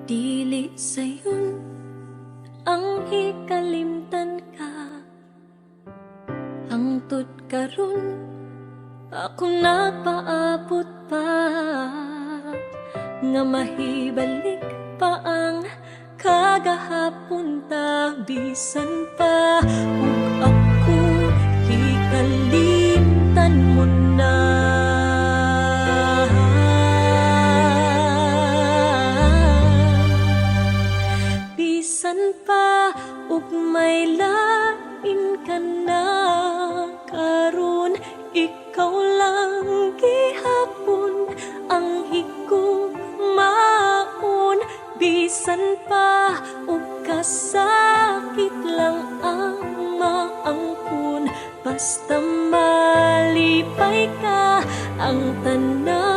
Dili sayon ang ikalimtan ka, hangtod karon ako nagpaabot pa, nga mahibalik pa ang kagahapon ta, bisan pa ug ako ikalimtan mo na. Bisan pa ug may lain ka na karon, ikaw lang gihapon ang higugmaon. Bisan pa ug kasakit lang ang maangkon, basta malipay ka ang tanan